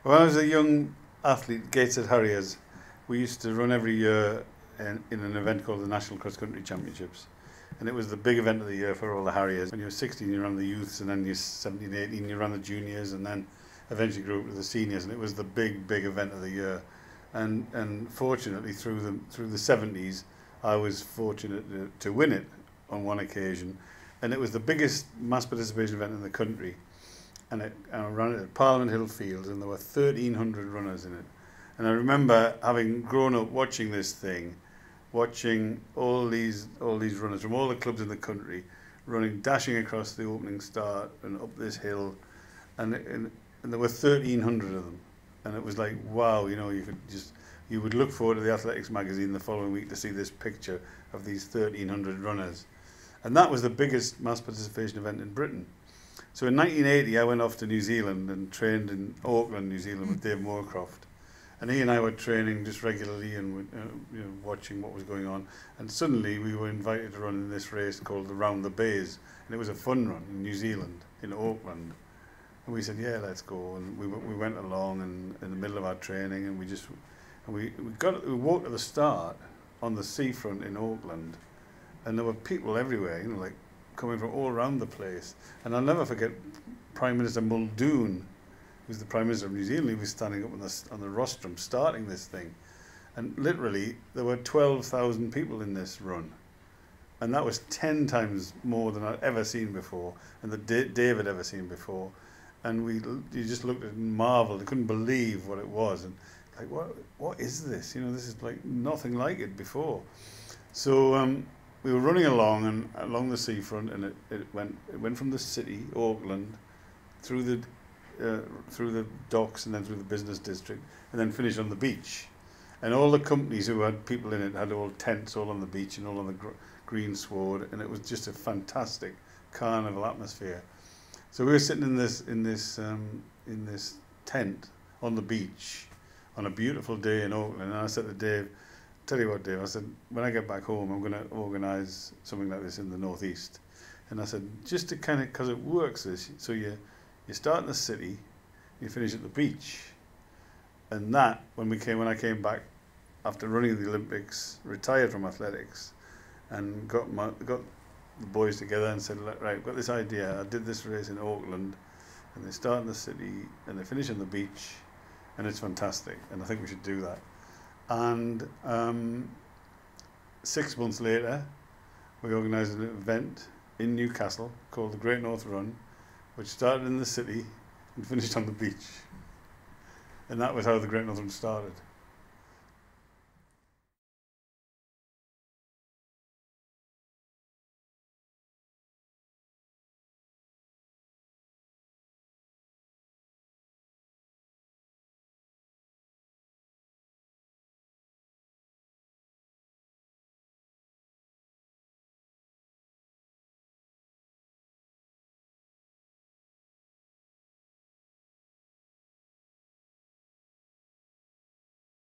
When I was a young athlete, Gateshead Harriers, we used to run every year in an event called the National Cross Country Championships. And it was the big event of the year for all the Harriers. When you were 16, you ran the youths, and then you're 17, 18, you ran the juniors, and then eventually grew up to the seniors. And it was the big event of the year. And fortunately, through the 70s, I was fortunate to win it on one occasion. And it was the biggest mass participation event in the country. And I ran it at Parliament Hill Fields, and there were 1,300 runners in it. And I remember having grown up watching this thing, watching all these runners from all the clubs in the country running, dashing across the opening start and up this hill, and there were 1,300 of them, and it was like, wow, you know, you would look forward to the Athletics magazine the following week to see this picture of these 1,300 runners, and that was the biggest mass participation event in Britain. So in 1980, I went off to New Zealand and trained in Auckland, New Zealand, with Dave Moorcroft. And he and I were training just regularly and watching what was going on. And suddenly we were invited to run in this race called the Round the Bays. And it was a fun run in New Zealand, in Auckland. And we said, yeah, let's go. And we went along, and in the middle of our training, and we walked to the start on the seafront in Auckland. And there were people everywhere, you know, like coming from all around the place. And I'll never forget Prime Minister Muldoon, who's the Prime Minister of New Zealand. He was standing up on the rostrum starting this thing. And literally, there were 12,000 people in this run. And that was 10 times more than I'd ever seen before, and that Dave had ever seen before. And you just looked at it and marveled. I couldn't believe what it was. And like, what is this? You know, this is like nothing like it before. So we were running along the seafront, and it went from the city, Auckland, through the docks, and then through the business district, and then finished on the beach. And all the companies who had people in it had all tents all on the beach and all on the green sward, and it was just a fantastic carnival atmosphere. So we were sitting in this tent on the beach on a beautiful day in Auckland, and I said to Dave, tell you what, Dave, I said, when I get back home, I'm going to organise something like this in the northeast. And I said, just to kind of, because it works this, so you start in the city, you finish at the beach. And that, when I came back after running the Olympics, retired from athletics, and got the boys together and said, right, I've got this idea. I did this race in Auckland, and they start in the city, and they finish on the beach, and it's fantastic, and I think we should do that. And 6 months later, we organised an event in Newcastle called the Great North Run, which started in the city and finished on the beach. And that was how the Great North Run started.